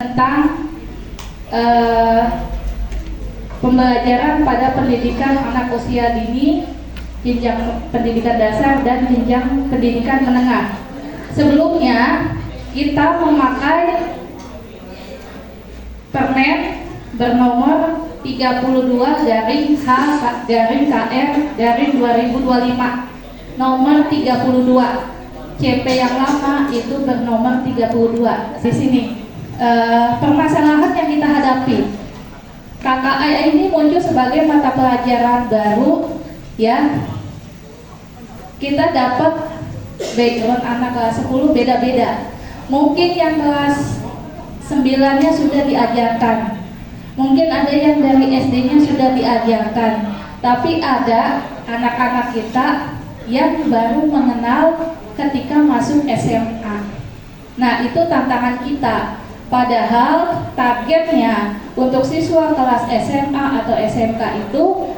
tentang pembelajaran pada pendidikan anak usia dini, jenjang pendidikan dasar dan jenjang pendidikan menengah. Sebelumnya kita memakai Permen bernomor 32/H/KR/2025 nomor 32. CP yang lama itu bernomor 32. Di sini permasalahan yang kita hadapi, KKA ini muncul sebagai mata pelajaran baru, ya. Kita dapat background anak kelas 10 beda-beda. Mungkin yang kelas 9-nya sudah diajarkan, mungkin ada yang dari SD-nya sudah diajarkan, tapi ada anak-anak kita yang baru mengenal ketika masuk SMA. Nah, itu tantangan kita. Padahal targetnya untuk siswa kelas SMA atau SMK itu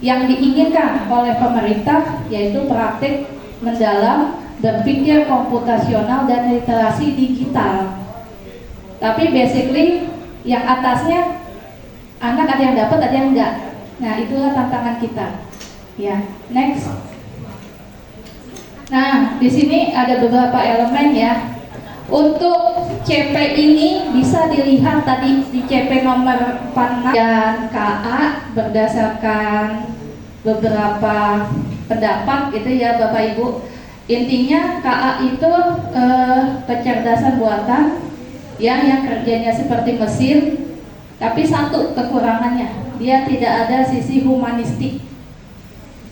yang diinginkan oleh pemerintah yaitu praktik mendalam, berpikir komputasional dan literasi digital. Tapi basically yang atasnya anak ada yang dapat, ada yang enggak. Nah, itulah tantangan kita. Ya, next. Nah, di sini ada beberapa elemen ya. Untuk CP ini bisa dilihat tadi di CP nomor 46 dan KA berdasarkan beberapa pendapat gitu ya Bapak Ibu. Intinya KA itu kecerdasan buatan yang kerjanya seperti mesin, tapi satu kekurangannya, dia tidak ada sisi humanistik.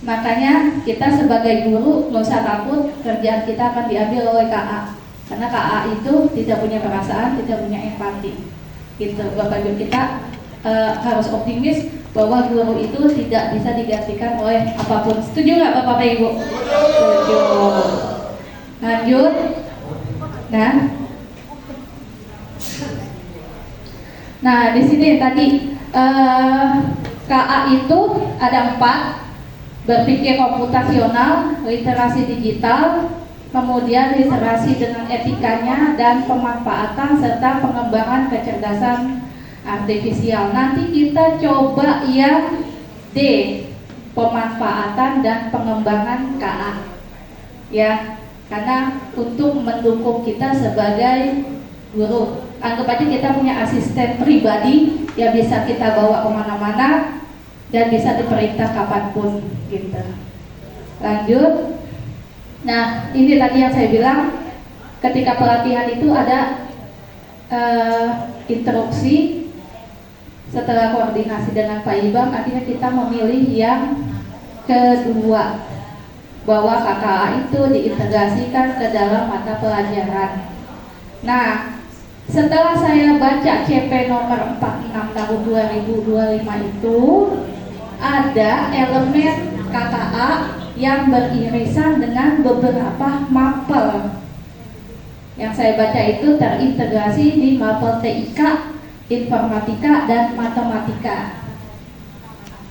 Makanya kita sebagai guru nggak usah takut kerjaan kita akan diambil oleh KA, karena KA itu tidak punya perasaan, tidak punya empati. Gitu, Bapak Ibu, kita harus optimis bahwa guru itu tidak bisa digantikan oleh apapun. Setuju nggak Bapak Ibu? Setuju. Lanjut. Nah, di sini tadi KA itu ada 4: berpikir komputasional, literasi digital, kemudian literasi dengan etikanya, dan pemanfaatan serta pengembangan kecerdasan artifisial. Nanti kita coba yang D, pemanfaatan dan pengembangan KA, ya, karena untuk mendukung kita sebagai guru. Anggap aja kita punya asisten pribadi yang bisa kita bawa kemana-mana dan bisa diperintah kapanpun gitu. Lanjut. Nah, ini tadi yang saya bilang, ketika pelatihan itu ada instruksi. Setelah koordinasi dengan Pak Ibam, akhirnya kita memilih yang kedua, bahwa KKA itu diintegrasikan ke dalam mata pelajaran. Nah, setelah saya baca CP nomor 46 tahun 2025 itu ada elemen KKA yang beririsan dengan beberapa mapel. Yang saya baca itu terintegrasi di mapel TIK, informatika, dan matematika.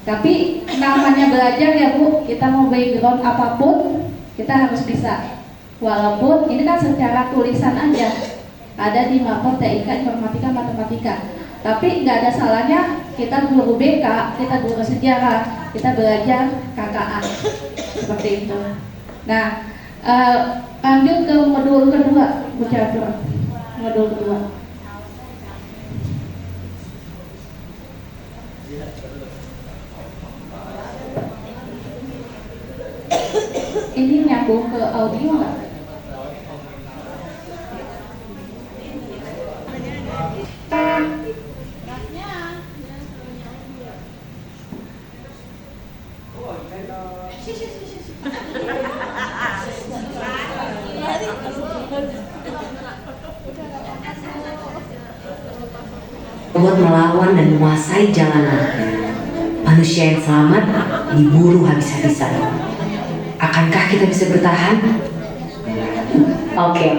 Tapi namanya belajar ya Bu, kita mau background apapun kita harus bisa. Walaupun ini kan secara tulisan aja ada di mapel TIK, informatika, matematika. Tapi nggak ada salahnya kita guru BK, kita guru sejarah, kita belajar KKA seperti itu. Nah, lanjut ke modul kedua, Bu Catur. Modul kedua. Ini nyambung ke audio nggak? Robot melawan dan menguasai jalanan. Manusia yang selamat diburu habis-habisan. Akankah kita bisa bertahan? Oke.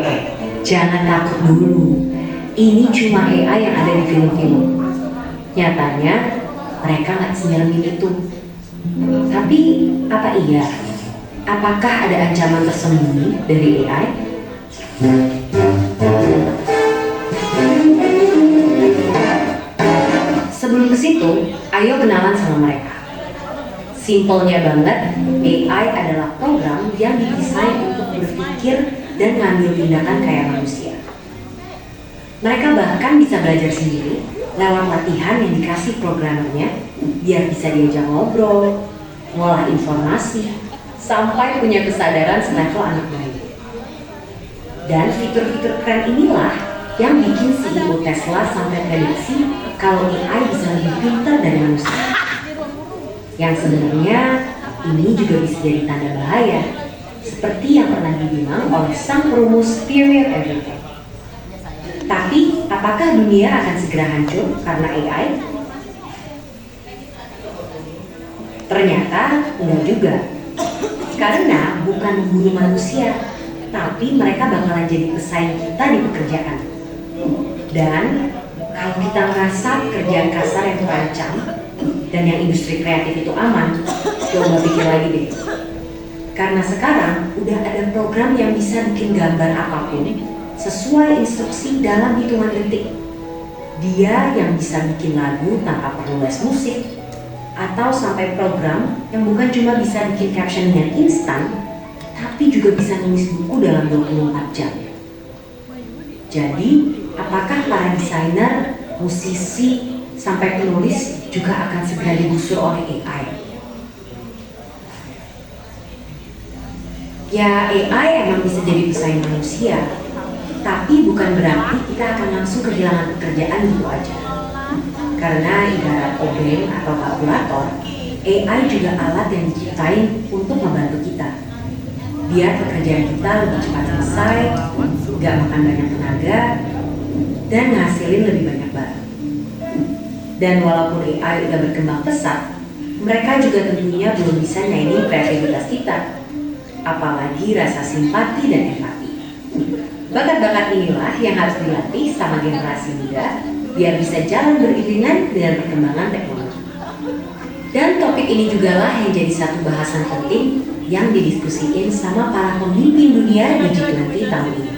Jangan takut dulu. Ini cuma AI yang ada di film-film. Nyatanya mereka nggak senyeremin itu. Tapi apa iya? Apakah ada ancaman tersembunyi dari AI? Sebelum ke situ, ayo kenalan sama mereka. Simpelnya banget, AI adalah program yang didesain untuk berpikir dan ngambil tindakan kayak manusia. Mereka bahkan bisa belajar sendiri lewat latihan yang dikasih programmernya, biar bisa diajak ngobrol, ngolah informasi, sampai punya kesadaran selevel anak bayi. Dan fitur-fitur keren inilah yang bikin CEO Tesla sampai prediksi kalau AI bisa lebih pintar dari manusia. Yang sebenarnya ini juga bisa jadi tanda bahaya, seperti yang pernah dibilang oleh sang perumus Theory of Everything. Tapi, apakah dunia akan segera hancur karena AI? Ternyata enggak juga. Karena bukan membunuh manusia, tapi mereka bakalan jadi pesaing kita di pekerjaan. Dan kalau kita merasa pekerjaan kasar yang terancam dan yang industri kreatif itu aman, coba pikir lagi deh. Karena sekarang udah ada program yang bisa bikin gambar apapun sesuai instruksi dalam hitungan detik. Dia yang bisa bikin lagu tanpa perlu les musik, atau sampai program yang bukan cuma bisa bikin caption yang instan, tapi juga bisa nulis buku dalam 24 jam. Jadi, apakah para desainer, musisi, sampai penulis juga akan segera digusur oleh AI? Ya, AI emang bisa jadi pesaing manusia, tapi bukan berarti kita akan langsung kehilangan pekerjaan gitu aja. Karena ibarat obeng atau kalkulator, AI juga alat yang diciptain untuk membantu kita. Biar pekerjaan kita lebih cepat selesai, gak makan banyak tenaga, dan ngasilin lebih banyak barang. Dan walaupun AI udah berkembang pesat, mereka juga tentunya belum bisa nyaingin kreativitas kita, apalagi rasa simpati dan empati. Bakat-bakat inilah yang harus dilatih sama generasi muda biar bisa jalan beriringan dengan perkembangan teknologi. Dan topik ini juga lah yang jadi satu bahasan penting yang didiskusiin sama para pemimpin dunia di G20 tahun ini.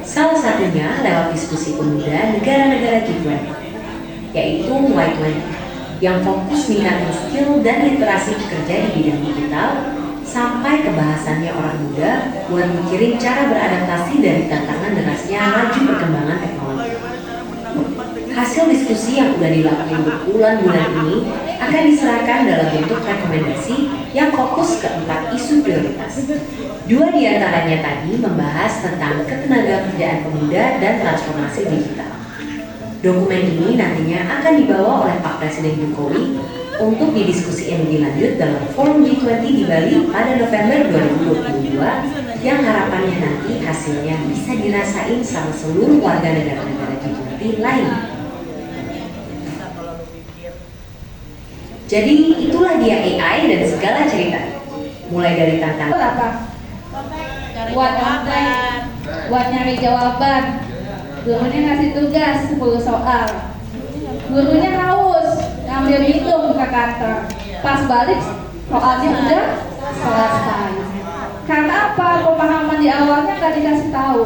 Salah satunya lewat diskusi pemuda negara-negara G20, yaitu Y20, yang fokus meningkatkan skill dan literasi pekerja di bidang digital, sampai kebahasannya orang muda buat mikirin cara beradaptasi dari tantangan derasnya laju perkembangan teknologi. Hasil diskusi yang sudah dilakukan berbulan-bulan ini akan diserahkan dalam bentuk rekomendasi yang fokus ke 4 isu prioritas. 2 diantaranya tadi membahas tentang ketenagakerjaan pemuda dan transformasi digital. Dokumen ini nantinya akan dibawa oleh Pak Presiden Jokowi untuk didiskusikan lebih lanjut dalam Forum G20 di Bali pada November 2022 yang harapannya nanti hasilnya bisa dirasain sama seluruh warga negara-negara G20 lain. Jadi itulah dia AI dan segala cerita. Mulai dari tantangan apa? Buat nyari jawaban. Gurunya ngasih tugas 10 soal. Gurunya haus, ngambil minum ke kantor. Pas balik soalnya udah selesai. Karena apa? Pemahaman di awalnya nggak dikasih tahu,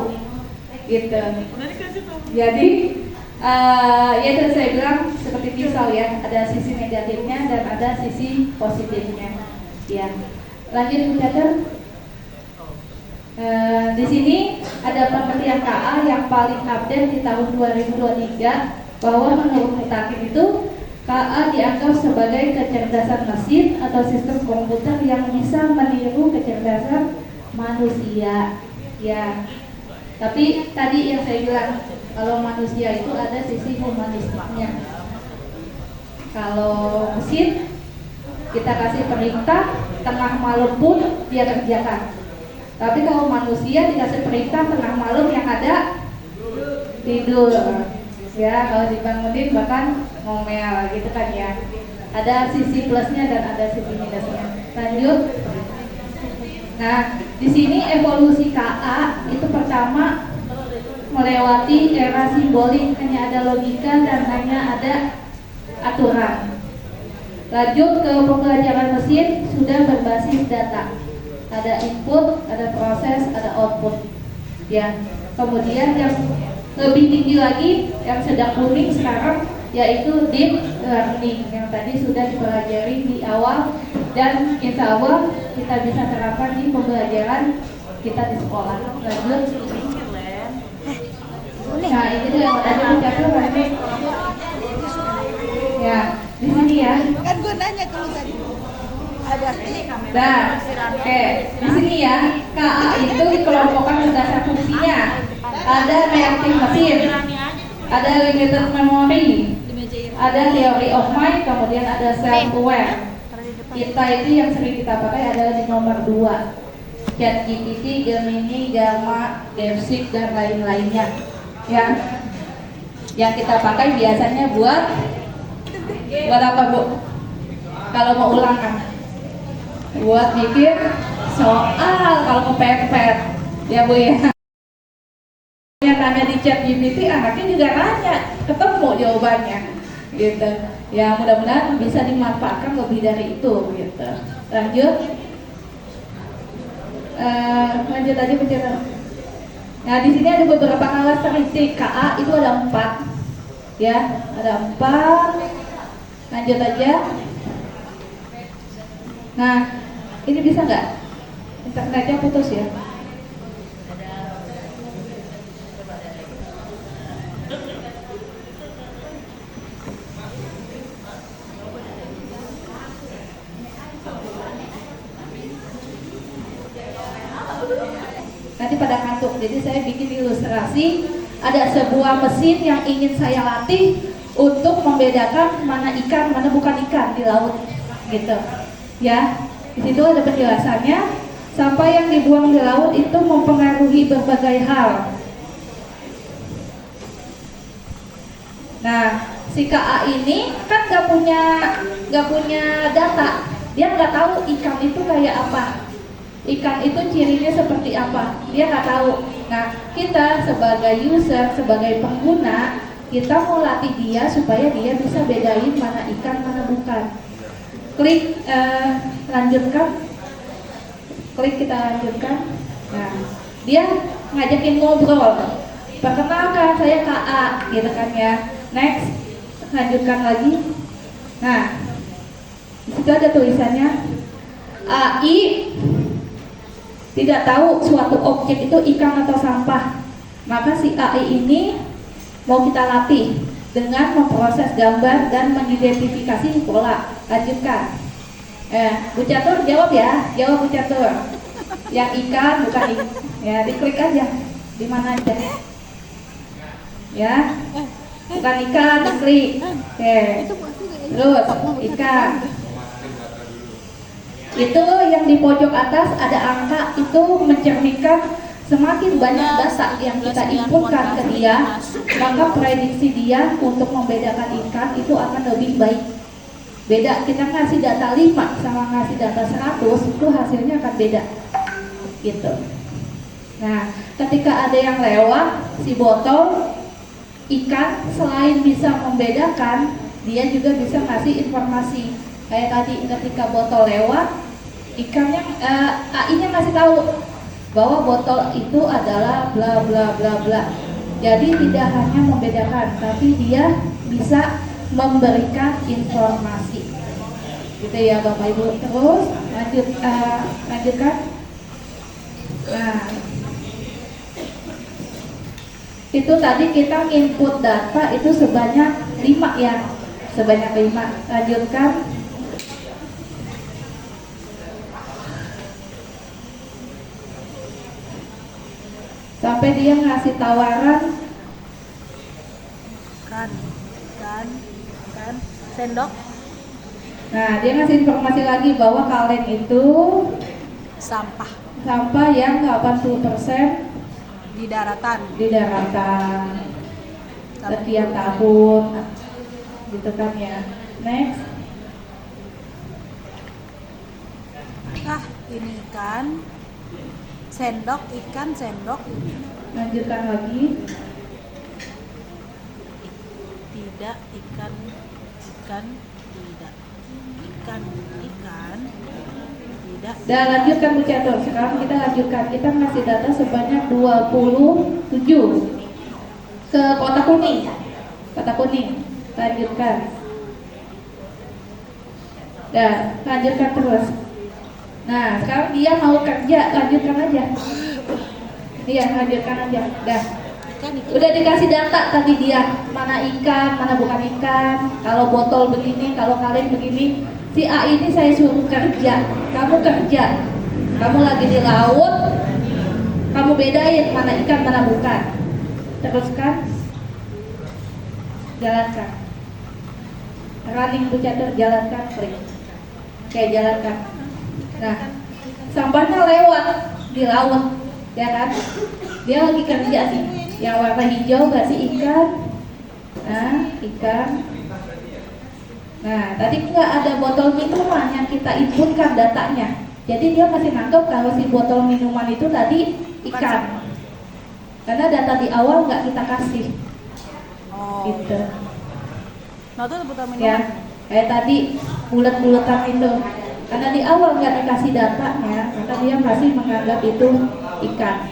gitu. Jadi ya tadi saya bilang seperti pisau ya, ada sisi negatifnya dan ada sisi positifnya. Ya, lanjut Bu Catur. Di sini ada penelitian KA yang paling update di tahun 2023 bahwa menurut Mutakin itu KA dianggap sebagai kecerdasan mesin atau sistem komputer yang bisa meniru kecerdasan manusia. Ya, tapi tadi yang saya bilang kalau manusia itu ada sisi humanistiknya. Kalau mesin kita kasih perintah tengah malam pun dia kerjakan. Tapi kalau manusia dikasih perintah tengah malam yang ada tidur, ya kalau dibangunin bahkan ngomel gitu kan ya. Ada sisi plusnya dan ada sisi minusnya. Lanjut. Nah, di sini evolusi KA itu pertama melewati era simbolik, hanya ada logika dan hanya ada aturan. Lanjut ke pembelajaran mesin sudah berbasis data. Ada input, ada proses, ada output. Ya. Kemudian yang lebih tinggi lagi yang sedang booming sekarang, yaitu deep learning yang tadi sudah dipelajari di awal, dan insya Allah kita bisa terapkan di pembelajaran kita di sekolah. Lanjut. Nah, ini tuh yang tadi dicatat nanti. Ya, di sini ya. Kan gue nanya ke lu tadi. Ada Nah, oke, di sini ya, KA itu dikelompokkan berdasar fungsinya. Ada reactive mesin, ada limited memory, ada theory of mind, kemudian ada self aware. Kita itu yang sering kita pakai adalah di nomor 2, ChatGPT, Gemini, Gamma, DeepSeek, dan lain-lainnya. Ya, yang kita pakai biasanya buat apa Bu? Kalau mau ulangan, buat bikin soal kalau kepepet, ya Bu ya. Yang tanya di ChatGPT, anaknya juga nanya, ketemu jawabannya, gitu. Ya mudah-mudahan bisa dimanfaatkan lebih dari itu, gitu. Lanjut, lanjut aja penjelasan. Nah di sini ada beberapa karakteristik KA itu ada 4, ya, ada 4. Lanjut aja. Nah ini bisa nggak? Internetnya putus ya? Nanti pada kantuk, jadi saya bikin ilustrasi. Ada sebuah mesin yang ingin saya latih untuk membedakan mana ikan, mana bukan ikan di laut, gitu. Ya, di situ ada penjelasannya. Sampah yang dibuang di laut itu mempengaruhi berbagai hal. Nah, si KA ini kan nggak punya data, dia nggak tahu ikan itu kayak apa. Ikan itu cirinya seperti apa, dia nggak tahu. Nah, kita sebagai user, sebagai pengguna, kita mau latih dia supaya dia bisa bedain mana ikan, mana bukan. Klik lanjutkan, klik kita lanjutkan. Nah, dia ngajakin ngobrol. Perkenalkan, saya KA, gitu kan ya. Next, lanjutkan lagi. Nah, di situ ada tulisannya AI tidak tahu suatu objek itu ikan atau sampah. Maka si AI ini mau kita latih dengan memproses gambar dan mengidentifikasi pola. Lanjutkan. Bu Catur jawab ya, jawab Bu Catur. Yang ikan bukan ikan. Ya, diklik aja di mana aja. Ya, bukan ikan, diklik. Oke. Terus ikan. Itu yang di pojok atas ada angka, itu mencerminkan semakin banyak data yang kita inputkan ke dia, maka prediksi dia untuk membedakan ikan itu akan lebih baik. Beda, kita ngasih data 5 sama ngasih data 100, itu hasilnya akan beda, gitu. Nah, ketika ada yang lewat si botol ikan, selain bisa membedakan, dia juga bisa ngasih informasi. Kayak tadi ketika botol lewat, ikannya AI-nya ngasih tahu bahwa botol itu adalah bla bla bla bla. Jadi tidak hanya membedakan, tapi dia bisa memberikan informasi. Gitu ya Bapak Ibu. Terus lanjutkan. Nah, itu tadi kita input data itu sebanyak 5 ya, sebanyak 5. Lanjutkan. Sampai dia ngasih tawaran kan sendok Nah, dia ngasih informasi lagi bahwa kaleng itu sampah yang 80% di daratan. di daratan sekian tahun, gitu kan ya. Next. Ini kan sendok ikan sendok Lanjutkan lagi. tidak ikan tidak ikan tidak. Dan lanjutkan Bu Catur. Sekarang kita lanjutkan. Kita ngasih data sebanyak 27. ke kotak kuning. Kotak kuning. Lanjutkan. Nah, lanjutkan terus. Nah, sekarang dia mau kerja, lanjutkan aja. Iya, lanjutkan aja. Dah. Udah dikasih data tadi dia, mana ikan, mana bukan ikan, kalau botol begini, kalau kaleng begini. Si A ini saya suruh kerja, kamu kerja, kamu lagi di laut, kamu bedain mana ikan, mana bukan. Teruskan, jalankan. Running to catur, jalankan, klik. Oke, jalankan. Nah, sampahnya lewat di laut, ya kan? Dia lagi kerja sih. Yang warna hijau kasih ikan. Nah, ikan. Nah, tadi nggak ada botol minuman yang kita inputkan datanya. Jadi dia masih nangkep kalau si botol minuman itu tadi ikan. Karena data di awal nggak kita kasih. Oh. Gitu. Nah, itu botol minuman. Ya, kayak tadi bulat-bulatan itu. Karena di awal nggak dikasih datanya, maka dia masih menganggap itu ikan.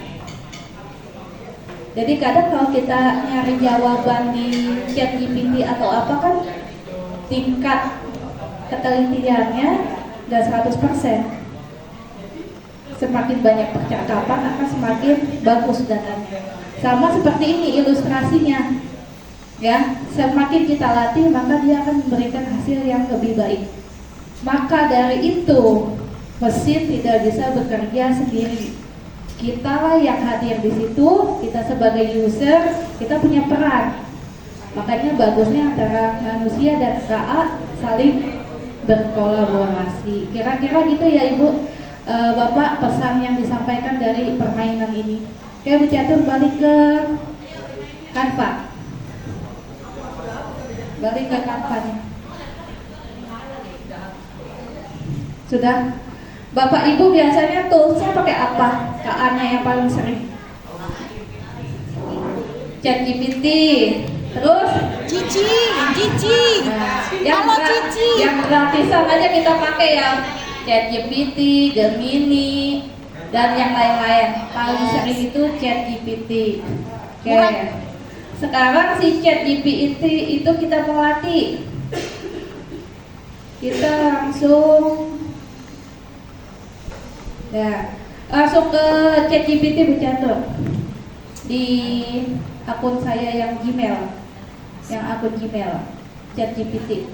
Jadi kadang kalau kita nyari jawaban di ChatGPT atau apa kan tingkat ketelitiannya nggak 100%. Semakin banyak percakapan akan semakin bagus datanya. Sama seperti ini ilustrasinya. Ya, semakin kita latih maka dia akan memberikan hasil yang lebih baik. Maka dari itu mesin tidak bisa bekerja sendiri. Kita lah yang hadir di situ, kita sebagai user, kita punya peran. Makanya bagusnya antara manusia dan KA saling berkolaborasi. Kira-kira gitu ya Ibu, Bapak, pesan yang disampaikan dari permainan ini. Oke, Bu Catur balik ke Canva. Balik ke Canva-nya. Sudah? Bapak Ibu biasanya toolsnya pakai apa? KA-nya yang paling sering? ChatGPT. Terus? Cici. Yang Halo Cici. Yang gratisan aja kita pakai ya. ChatGPT, Gemini, dan yang lain-lain. Paling sering itu ChatGPT. Oke. Sekarang si ChatGPT itu kita melatih. Kita langsung ke ChatGPT Bu Catur. Di akun saya yang Gmail, yang akun Gmail, ChatGPT.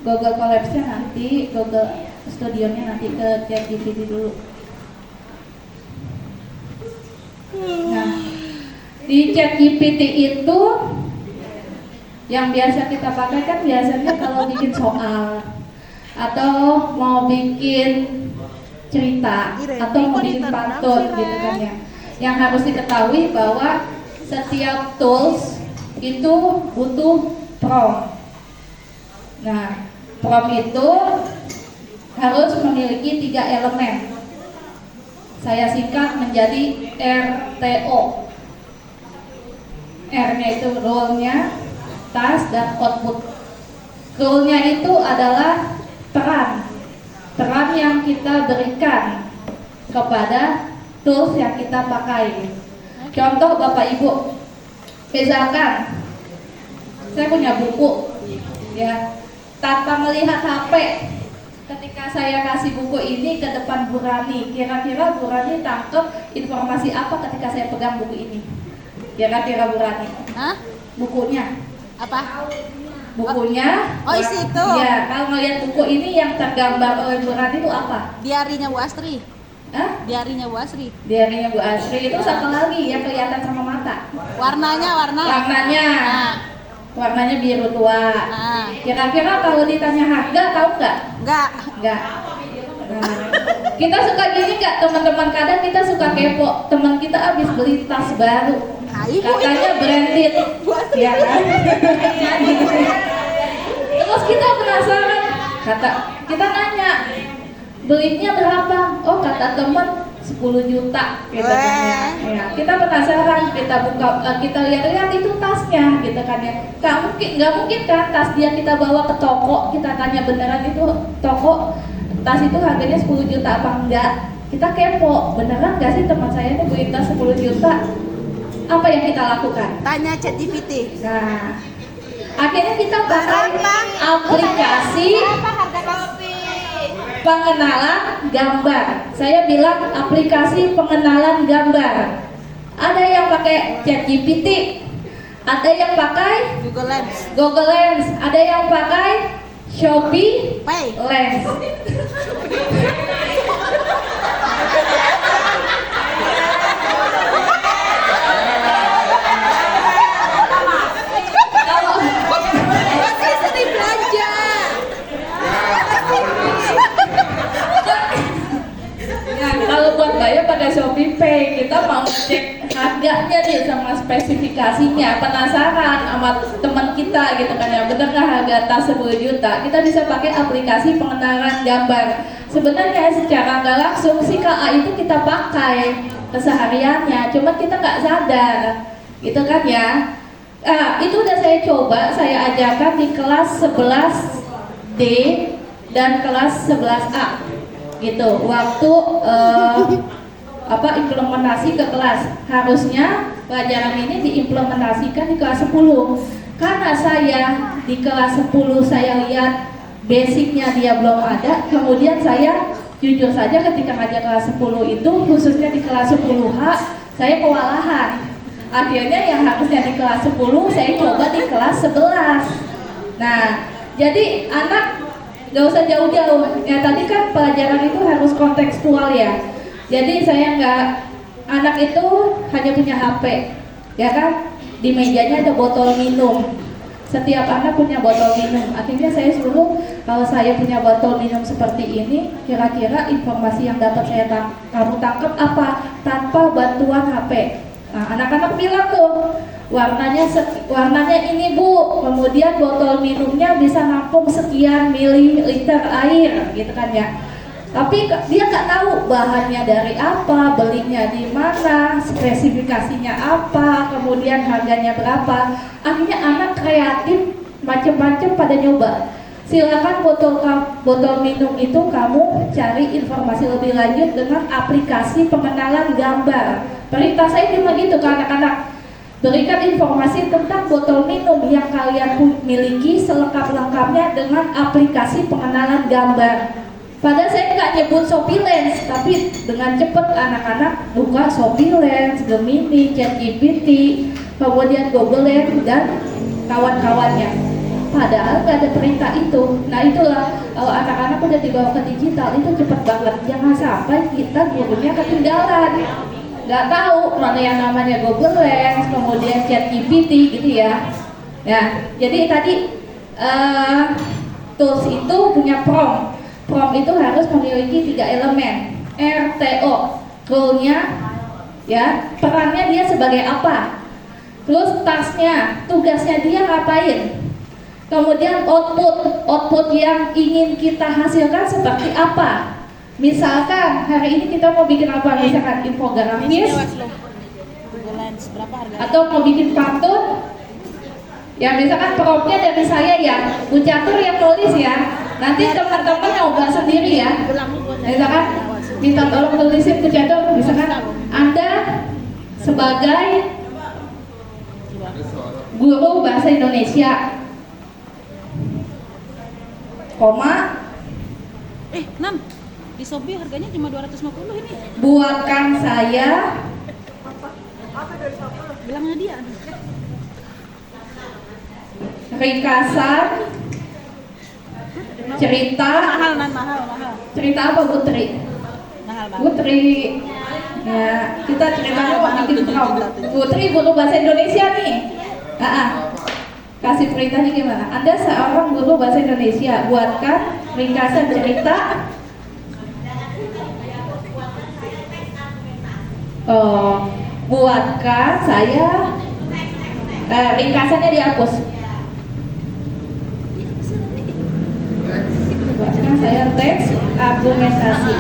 Google Collapse-nya nanti, Google Studio-nya nanti ke ChatGPT dulu. Nah, di ChatGPT itu yang biasa kita pakai kan biasanya kalau bikin soal atau mau bikin cerita atau mau bikin pantun gitu kan ya. Yang harus diketahui bahwa setiap tools itu butuh prompt. Nah, prompt itu harus memiliki 3 elemen. Saya singkat menjadi RTO. R-nya itu role-nya, task, dan output. Role-nya itu adalah peran yang kita berikan kepada tools yang kita pakai. Contoh Bapak Ibu, misalkan saya punya buku, ya, tanpa melihat HP, ketika saya kasih buku ini ke depan Bu Rani, kira-kira Bu Rani tangkap informasi apa ketika saya pegang buku ini? Kira-kira Bu Rani? Hah? Bukunya? Apa? Bukunya? Oh, isi itu. Iya, kalau ngeliat buku ini yang tergambar oleh Bu Rani itu apa? Diarinya Bu Astri. Hah? Diarinya Bu Astri. Diarinya Bu Asri itu satu lagi yang kelihatan sama mata. Warnanya. Warnanya. Nah. Warnanya biru tua. Nah. Kira-kira kalau ditanya harga tahu nggak? Enggak. Nggak. Nah, kita suka gini nggak teman-teman? Kadang kita suka kepo. Teman kita habis beli tas baru. Nah, ibu Katanya branded. Ya kan? Terus kita penasaran. Kita nanya, belinya berapa? Oh, kata teman 10 juta gitu kan ya. Ya, kita penasaran, kita buka, kita lihat itu tasnya gitu kan ya. Nggak mungkin kan tas dia kita bawa ke toko, kita tanya beneran itu toko tas itu harganya 10 juta apa enggak. Kita kepo, beneran nggak sih teman saya ini beli tas 10 juta apa yang kita lakukan? Tanya ChatGPT. Nah, akhirnya kita pakai aplikasi Berapa harga kopi? pengenalan gambar. Saya bilang aplikasi pengenalan gambar. Ada yang pakai ChatGPT, ada yang pakai Google Lens. Google Lens, ada yang pakai Shopee Pay. Lens. Masih sering belanja. Nah, kalau buat bayar pakai Shopee Pay, kita mau cek harganya nih sama spesifikasinya, penasaran sama teman kita gitu kan ya, bener nggak harga tas 10 juta, kita bisa pakai aplikasi pengenalan gambar. Sebenarnya secara nggak langsung si KA itu kita pakai kesehariannya, cuma kita nggak sadar gitu kan ya. Itu udah saya coba, saya ajarkan di kelas 11D dan kelas 11A gitu. Waktu implementasi ke kelas, harusnya pelajaran ini diimplementasikan di kelas 10. Karena saya di kelas 10 saya lihat basicnya dia belum ada, kemudian saya jujur saja ketika ngajar kelas 10 itu, khususnya di kelas 10H, saya kewalahan. Akhirnya yang harusnya di kelas 10 saya coba di kelas 11. Nah, jadi anak gak usah jauh-jauh ya, tadi kan pelajaran itu harus kontekstual ya. Jadi saya anak itu hanya punya HP ya kan, di mejanya ada botol minum, setiap anak punya botol minum. Akhirnya saya suruh, kalau saya punya botol minum seperti ini, kira-kira informasi yang dapat kamu tangkap apa tanpa bantuan HP. Nah, anak-anak bilang tuh warnanya ini Bu, kemudian botol minumnya bisa nampung sekian mililiter air gitu kan ya. Tapi dia nggak tahu bahannya dari apa, belinya di mana, spesifikasinya apa, kemudian harganya berapa. Akhirnya anak kreatif macam-macam pada nyoba. Silakan botol minum itu kamu cari informasi lebih lanjut dengan aplikasi pengenalan gambar. Perintah saya cuma gitu ke anak-anak. Berikan informasi tentang botol minum yang kalian miliki selengkap-lengkapnya dengan aplikasi pengenalan gambar. Padahal saya nggak nyebut Shopee Lens, tapi dengan cepat anak-anak buka Shopee Lens, Gemini, ChatGPT, kemudian Google Lens dan kawan-kawannya. Padahal nggak ada perintah itu. Nah itulah, kalau anak-anak udah dibawa ke digital itu cepat banget. Jangan sampai kita gurunya ketinggalan, nggak tahu mana yang namanya Google Lens, kemudian ChatGPT gitu ya. Nah, jadi tadi tools itu punya prompt. Prompt itu harus memiliki 3 elemen. RTO, role-nya, ya, perannya dia sebagai apa. Terus tasknya, tugasnya dia ngapain. Kemudian output yang ingin kita hasilkan seperti apa. Misalkan hari ini kita mau bikin apa, misalkan infografis, Google Lens berapa harga? atau mau bikin pantun. Ya misalkan promptnya dari saya ya, Bu Catur yang tulis ya. Nanti teman-teman nyoba sendiri ya. Misalkan minta tolong tulisin Bu Catur, misalkan Anda sebagai guru bahasa Indonesia, koma, 6. Di Shopee harganya cuma 250 ini. buatkan saya Bilangnya dia. ringkasan cerita. Mahal. Cerita apa Putri? Mahal banget. Putri, ya kita ceritanya mau bikin prompt. Putri guru bahasa Indonesia nih. Kasih perintahnya gimana? Anda seorang guru bahasa Indonesia, buatkan ringkasan cerita. Buatkan saya ringkasannya dihapus. Buatkan saya teks argumentasi.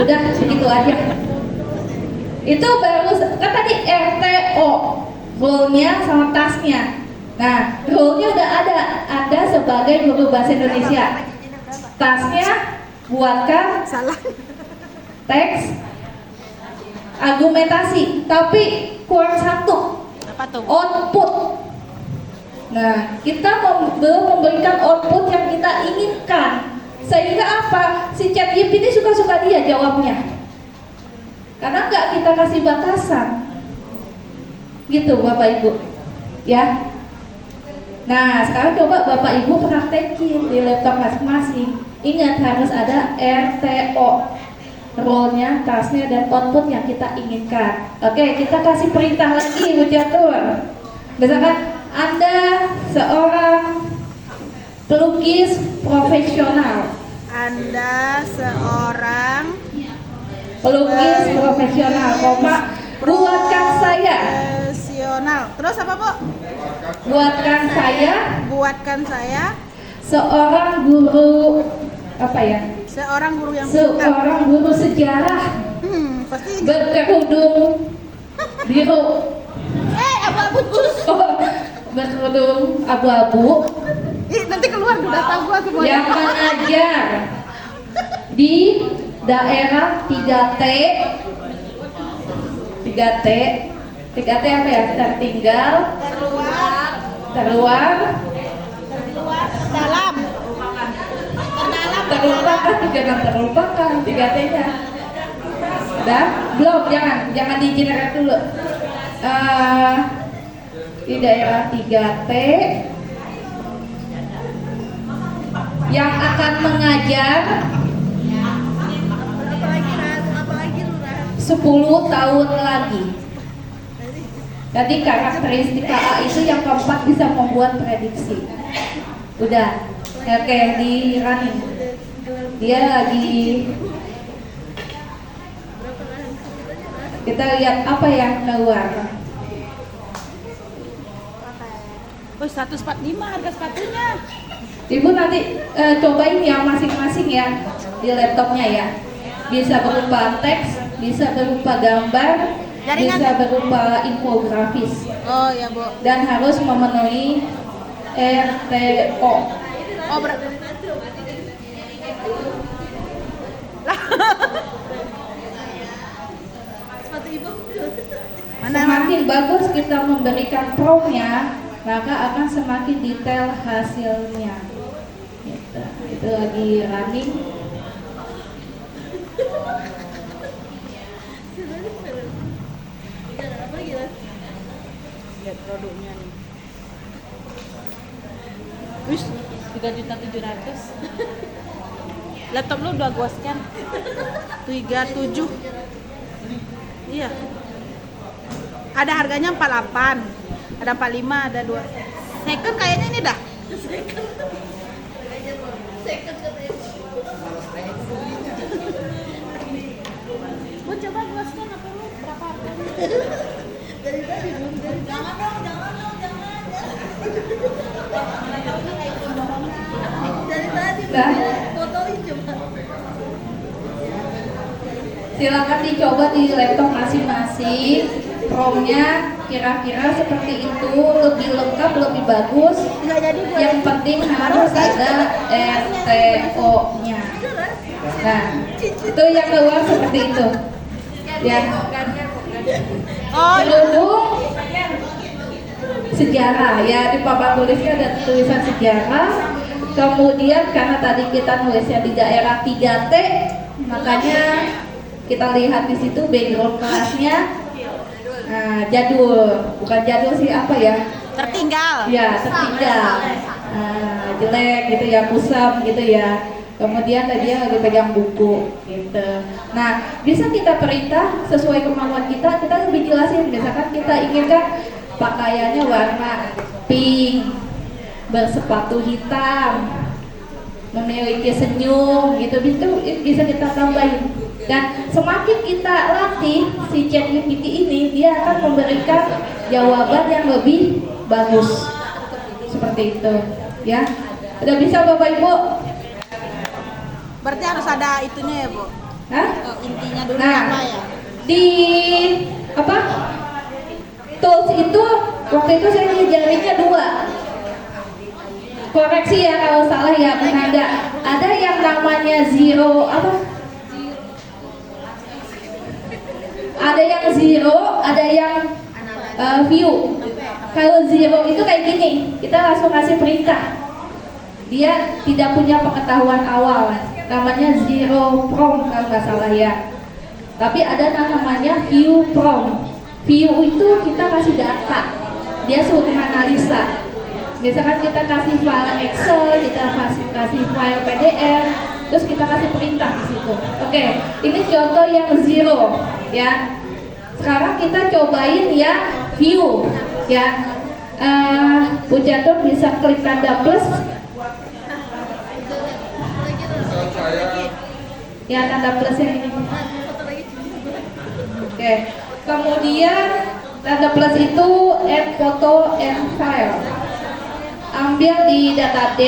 Udah segitu aja. Itu baru kan tadi RTO, role-nya sama task-nya. Nah, role-nya udah ada. Anda sebagai guru bahasa Indonesia. Task-nya buatkan teks argumentasi. Tapi kurang satu, Apa tuh? output. Nah, kita belum memberikan output yang kita inginkan. Sehingga apa? Si ChatGPT suka-suka dia jawabnya. Karena nggak kita kasih batasan. Gitu Bapak Ibu. Ya. Nah, sekarang coba Bapak Ibu praktekin di laptop masing-masing. Ingat harus ada RTO. Role-nya, task-nya, dan output yang kita inginkan. Oke, kita kasih perintah lagi Bu Catur. Misalkan Anda seorang pelukis profesional. Anda seorang Pelukis profesional, buatkan saya. profesional. Terus apa, Bu? Buatkan saya Buatkan saya seorang guru apa ya? seorang guru yang pintar. Seorang guru sejarah Pasti berkerudung biru. abu-abu cus. Berkerudung abu-abu Ih, nanti keluar udah tahu gua semuanya. yang mengajar di daerah 3T 3T apa ya? Tertinggal, terluar, Dalam. terlupakan, jangan terlupakan 3T-nya. Udah? Belum, jangan dijelaskan dulu. Di daerah 3T yang akan mengajar 10 tahun lagi. Jadi karakteristik A itu yang keempat bisa membuat prediksi. Udah, oke, di running. Dia lagi. Kita lihat apa yang keluar. Oh, 145 harga sepatunya. Ibu nanti cobain yang masing-masing ya di laptopnya ya. Bisa berupa teks, bisa berupa gambar, Jaringan. bisa berupa infografis, Oh ya, Bu. dan harus memenuhi RTO. Oh, berarti Semakin bagus kita memberikan prompt-nya, maka akan semakin detail hasilnya. Gitu. Itu lagi running. lihat produknya nih. Wis, 3.700.000. Laptop lu udah gua scan. 37. Iya. Ada harganya 48. Ada 45, ada 2. Second kayaknya ini dah. Gua coba gua scan apa lu berapa harganya? Nah, silakan dicoba di laptop masing-masing. Prompt-nya kira-kira seperti itu, lebih lengkap, lebih bagus. Nggak jadi gua. Yang penting harus ada RTO-nya. Nah, itu yang keluar seperti itu. Ya, Oh, kerudung sejarah ya, di papan tulisnya ada tulisan sejarah. Kemudian karena tadi kita nulisnya di daerah 3T, makanya kita lihat di situ background kelasnya jadul, bukan jadul sih, apa ya? tertinggal. Ya, tertinggal, jelek gitu ya, kusam gitu ya. Kemudian dia lagi pegang buku gitu. Nah, bisa kita perintah sesuai kemauan kita lebih jelasin. Misalkan kita inginkan pakaiannya warna pink, bersepatu hitam, memiliki senyum gitu, bisa kita tambahin. Dan semakin kita latih si ChatGPT ini, dia akan memberikan jawaban yang lebih bagus. Seperti itu, ya. Udah bisa Bapak Ibu? Berarti harus ada itunya ya, Bu. Hah? Intinya dulu Nah, apa ya? di apa? Tools itu waktu itu saya diajarinnya 2. Koreksi ya kalau salah ya, Nanda. Ada yang namanya zero apa? Ada yang zero, ada yang view. Kalau zero itu kayak gini, kita langsung kasih perintah. Dia tidak punya pengetahuan awal, namanya zero prompt kalau nggak salah ya. Tapi ada namanya view prompt. View itu kita kasih data, dia suruh analisa. Misalkan kita kasih file Excel, kita kasih file PDF, terus kita kasih perintah di situ. Oke, ini contoh yang zero ya. Sekarang kita cobain yang view ya. Bu Jatuh bisa klik tanda plus. Ya, tanda plus yang ini. Oke, kemudian tanda plus itu add photo and file. Ambil di data D,